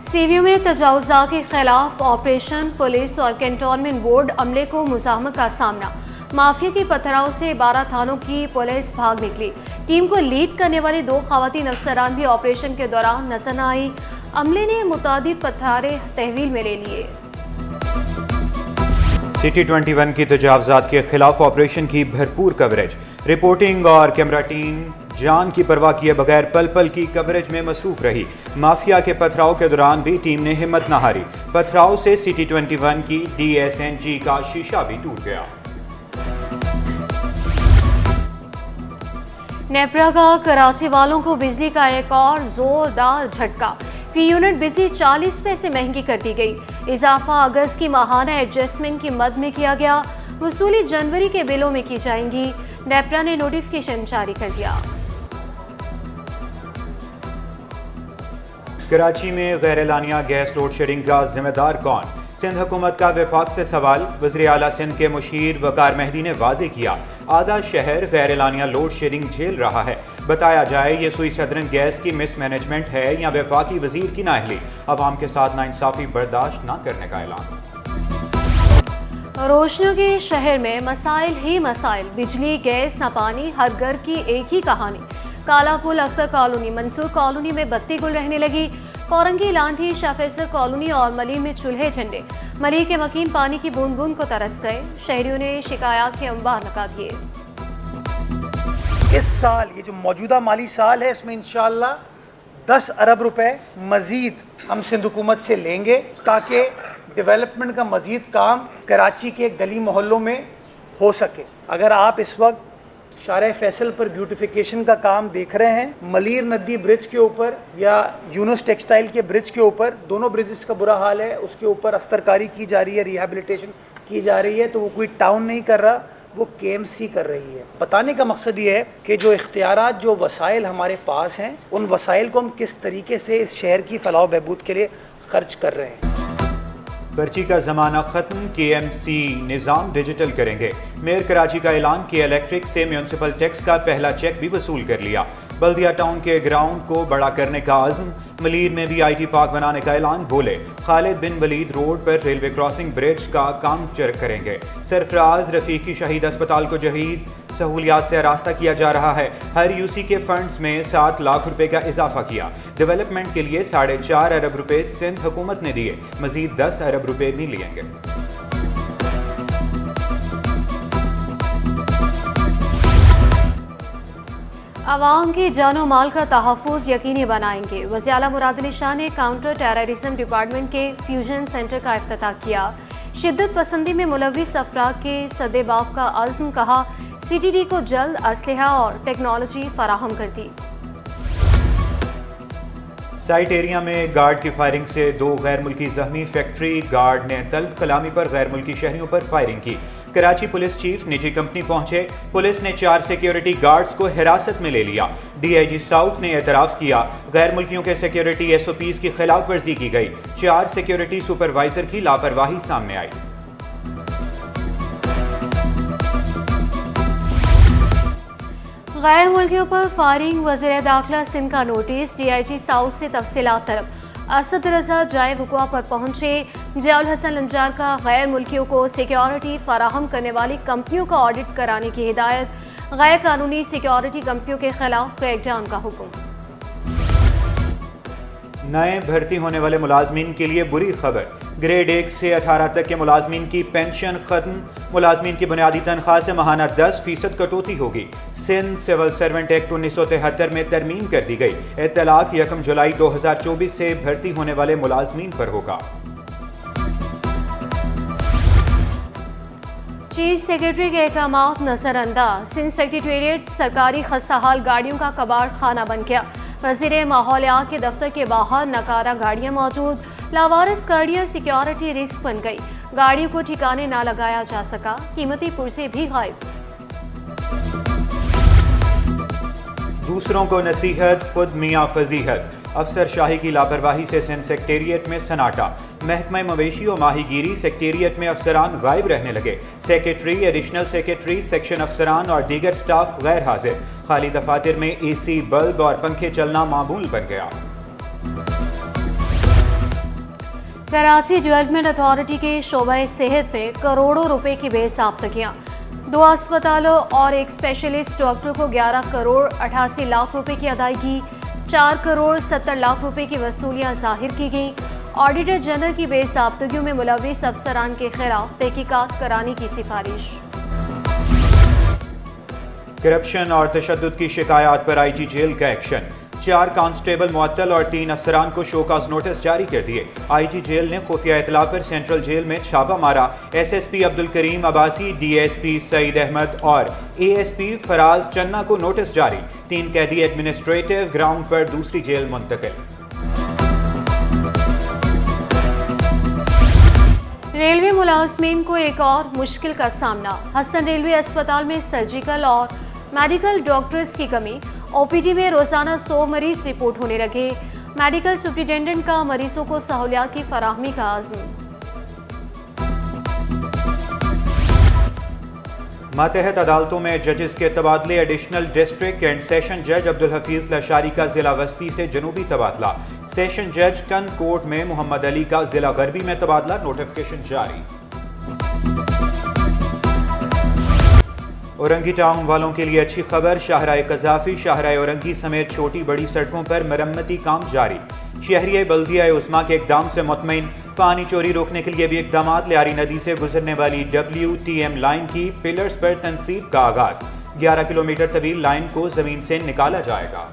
सीवियों में तजावुज़ात के खिलाफ ऑपरेशन, पुलिस और कैंटोनमेंट बोर्ड अमले को मुज़ाहमत का सामना। माफिया के पथराव से 12 थानों की पुलिस भाग निकली। टीम को लीड करने वाली 2 खवातीन अफसरान भी ऑपरेशन के दौरान नजर न आई। अमले ने मुतादिद पथरारे तहवील में ले लिए। सिटी 21 की तजावुज़ात के खिलाफ ऑपरेशन की भरपूर कवरेज। रिपोर्टिंग और कैमरा टीम जान की परवाह किए बगैर पल पल की कवरेज में मसरूफ रही। माफिया के पथराव के दौरान भी टीम ने हिम्मत न हारी। पथराव से सिटी 21 की DSNG का शीशा भी टूट गया। नेपरा का कराची वालों को बिजली का एक और जोरदार झटका। फी यूनिट बिजली 40 पैसे महंगी कर दी गई। इजाफा अगस्त की माहाना एडजस्टमेंट की मद में किया गया। वसूली जनवरी के बिलों में की जाएंगी। नेपरा ने नोटिफिकेशन जारी कर दिया। कराची में गैर एलानिया गैस लोड शेडिंग का जिम्मेदार कौन? सिंध हुकूमत का वफाक से सवाल। वज़ीर आला सिंध के मुशीर वकार मेहदी ने वाज़े किया, आधा शहर गैर एलानिया लोड शेडिंग झेल रहा है। बताया जाए ये सुई सदरन गैस की मिस मैनेजमेंट है या वफाकी वजीर की नाअहली। अवाम के साथ नाइंसाफी बर्दाश्त न करने का ऐलान। रोशनियों के शहर में मसाइल ही मसाइल। बिजली, गैस न पानी, हर घर की एक ही कहानी। कालापुल, अख्तर कॉलोनी, मंसूर कॉलोनी में बत्ती गुल रहने लगी। कोरंगी, लांठी, शाफेसर कॉलोनी और मली में चूल्हे झंडे। मली के मकीन पानी की बूंद बूंद को तरस गए। शहरियों ने शिकायत के अंबार लगा दिए। इस साल ये जो मौजूदा माली साल है इसमें इंशाअल्लाह 10 अरब रुपए मजीद हम सिंध हुकूमत से लेंगे ताकि डेवलपमेंट का मजीद काम कराची के गली मोहल्लों में हो सके। अगर आप इस वक्त शारे फैसल पर ब्यूटिफिकेशन का काम देख रहे हैं, मलीर नदी ब्रिज के ऊपर या यूनुस टेक्सटाइल के ब्रिज के ऊपर, दोनों ब्रिजेस का बुरा हाल है। उसके ऊपर अस्तरकारी की जा रही है, रिहैबिलिटेशन की जा रही है। तो वो कोई टाउन नहीं कर रहा, वो KMC कर रही है। बताने का मकसद ये है कि जो इख्तियारात, जो वसाइल हमारे पास हैं, उन वसाइल को हम किस तरीके से इस शहर की फलाह बहबूद के लिए खर्च कर रहे हैं। पर्ची का जमाना खत्म, KMC निज़ाम डिजिटल करेंगे। मेयर कराची का ऐलान कि इलेक्ट्रिक से म्यूनसिपल टैक्स का पहला चेक भी वसूल कर लिया। बल्दिया टाउन के ग्राउंड को बड़ा करने का आज़म। मलीर में भी IT पार्क बनाने का ऐलान। बोले खालिद बिन वलीद रोड पर रेलवे क्रॉसिंग ब्रिज का काम करेंगे। सरफराज रफीकी शहीद अस्पताल को जदीद सहूलियात से आरास्ता किया जा रहा है। हर UC के फंड्स में 7 लाख रुपए का इजाफा किया। डेवलपमेंट के लिए 4.5 अरब रुपए सिंध हुकूमत ने दिए। मजीद 10 अरब रुपए भी लिएंगे। आवाम की जानो माल का तहफ़्फ़ुज़ यकीनी बनाएंगे। वज़ीर आला मुराद अली शाह ने काउंटर टेररिज्म डिपार्टमेंट के फ्यूजन सेंटर का इफ्तिताह किया। शिद्दत पसंदी में मुलव्विस अफराद के सदेबाब का अज़्म। कहा CTD को जल्द असलहा और टेक्नोलॉजी फराहम कर दी। साइट एरिया में गार्ड की फायरिंग से 2 गैर मुल्की जख्मी। फैक्ट्री गार्ड ने तलब कलामी पर गैर मुल्की शहरियों पर फायरिंग की। कराची पुलिस चीफ निजी कंपनी पहुंचे। पुलिस ने 4 सिक्योरिटी गार्ड्स को हिरासत में ले लिया। DIG साउथ ने एतराफ़ किया, गैर मुल्कियों के सिक्योरिटी SOPs की खिलाफ वर्जी की गई। 4 सिक्योरिटी सुपरवाइजर की लापरवाही सामने आई। गैर मुल्कियों पर फायरिंग, वज़ीर दाखिला सिंध का नोटिस। DIG साउथ से तफसीलात तलब। असद रजा जाए वक़ुआ पर पहुंचे। जियाउल हसन लंजार का गैर मुल्कियों को सिक्योरिटी फराहम करने वाली कंपनियों का ऑडिट कराने की हिदायत। गैर कानूनी सिक्योरिटी कंपनियों के खिलाफ क्रैकडाउन का हुक्म। नए भर्ती होने वाले मुलाजमीन के लिए बुरी खबर। ग्रेड 1 से 18 तक के मुलाजमीन की पेंशन खत्म। मुलाजमीन की बुनियादी तनख्वाह से माहाना 10% कटौती होगी। सिंध सिविल सर्वेंट एक्ट 1973 में तरमीम कर दी गई। इत्तलाक 1 जुलाई 2024 से भर्ती होने वाले मुलाजमीन पर होगा। चीफ सेक्रेटरी के अहकामात नजरअंदाज। सिंध सेक्रेटेरिएट सरकारी खस्ताहाल गाड़ियों का कबाड़ खाना बन गया। वज़ीर माहौलियात के दफ्तर के बाहर नकारा गाड़ियां मौजूद। लावारिस गाड़ियां सिक्योरिटी रिस्क बन गई। गाड़ियों को ठिकाने ना लगाया जा सका। कीमती पुर्जे भी गायब। दूसरों को नसीहत, खुद मियाँ फजीहत। अफसर शाही की लापरवाही से सिंध सेक्रेटेरिएट में सन्नाटा। महकमा मवेशी और माहीगीरी सेक्रेटेरिएट में अफसरान गायब रहने लगे। सेक्रेटरी, एडिशनल सेक्रेटरी, सेक्शन अफसरान और दीगर स्टाफ गैर हाजिर। खाली दफातर में AC, बल्ब और पंखे चलना मामूल बन गया। कराची डेवलपमेंट अथॉरिटी के शोबा सेहत में करोड़ों रुपए की बेसाब्तगियां, 2 अस्पतालों और एक स्पेशलिस्ट डॉक्टर को 11 करोड़ 88 लाख रुपए की अदायगी, 4 करोड़ 70 लाख रुपए की वसूलियां जाहिर की गईं। ऑडिटर जनरल की बेसाब्तगियों में मुलविस अफसरान के खिलाफ तहकीकात कराने की सिफारिश। करप्शन और तशद्दुद की शिकायत पर आईजी जेल का एक्शन, 4 कांस्टेबल मुअत्तल और 3 अफसरान को शोकाज नोटिस जारी कर दिए। आईजी जेल ने खुफिया इतला पर सेंट्रल जेल में छापा मारा। एसएसपी अब्दुल करीम अब्बासी, डीएसपी सईद अहमद और एएसपी फराज चन्ना को नोटिस जारी। 3 कैदी एडमिनिस्ट्रेटिव ग्राउंड पर दूसरी जेल मुंतकिल। रेलवे मुलाजमीन को एक और मुश्किल का सामना, हसन रेलवे अस्पताल में सर्जिकल और मेडिकल डॉक्टर्स की कमी। ओपीडी में रोजाना 100 मरीज रिपोर्ट होने लगे। मेडिकल सुप्रिटेंडेंट का मरीजों को सहूलियात की फराहमी का आज़म। मातहत अदालतों में जजेस के तबादले, एडिशनल डिस्ट्रिक्ट एंड सेशन जज अब्दुल हफीज लशारी का जिला वस्ती से जनूबी तबादला। सेशन जज कन कोर्ट में मोहम्मद अली का जिला गरबी में तबादला, नोटिफिकेशन जारी। औरंगी टाउन वालों के लिए अच्छी खबर, शाहराए कजाफी, शाहराए औरंगी समेत छोटी बड़ी सड़कों पर मरम्मती काम जारी। शहरी बल्दिया उस्मा के इकदाम से मुतमईन, पानी चोरी रोकने के लिए भी इकदाम। लियारी नदी से गुजरने वाली WTM लाइन की पिलर्स पर तनसीब का आगाज, 11 किलोमीटर तवील लाइन को जमीन से निकाला जाएगा।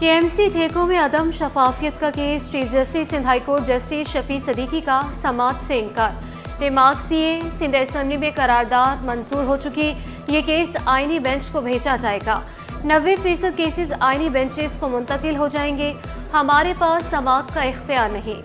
KMC ठेकों में अदम शफाफियत का case, chief justice Sindh high court justice Shafi Siddiqui का समाअत से इनकार। रिमार्क्स दिए, सिंध असेंबली में करारदाद मंजूर हो चुकी, ये केस आईनी बेंच को भेजा जाएगा। 90% केसेस आईनी बेंचेस को मुंतकिल हो जाएंगे, हमारे पास समाअत का इख्तियार नहीं।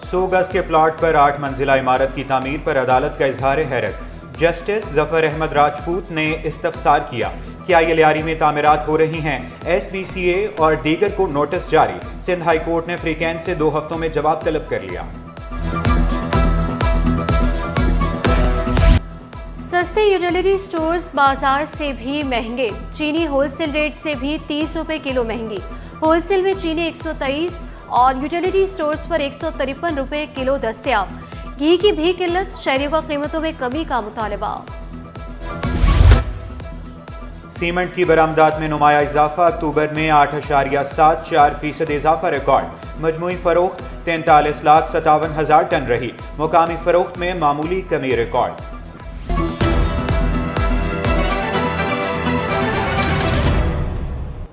100 गज के प्लाट पर 8 मंजिला इमारत की तामीर पर अदालत का इजहार हैरत। जस्टिस जफर अहमद राजपूत ने इस्तफसार किया, क्या ये लियारी में तामीरात हो रही हैं? SBCA और दीगर को नोटिस जारी। सिंध हाई कोर्ट ने फ्रीकैंट से 2 हफ्तों में जवाब तलब कर लिया। सस्ते यूटिलिटी स्टोर्स बाजार से भी महंगे, चीनी होलसेल रेट से भी 30 रुपए किलो महंगी। होलसेल में चीनी 123 और यूटिलिटी स्टोर्स पर 153 रुपए किलो दस्तयाब। घी की भी किल्लत, शहरियों का कीमतों में कमी का मुतालबा। सीमेंट की बरामदात में नुमाया इजाफा, अक्टूबर में 8.74% इजाफा रिकॉर्ड। मजमूई फरोख्त 43,57,000 टन रही, मुकामी फरोख्त में मामूली कमी रिकॉर्ड।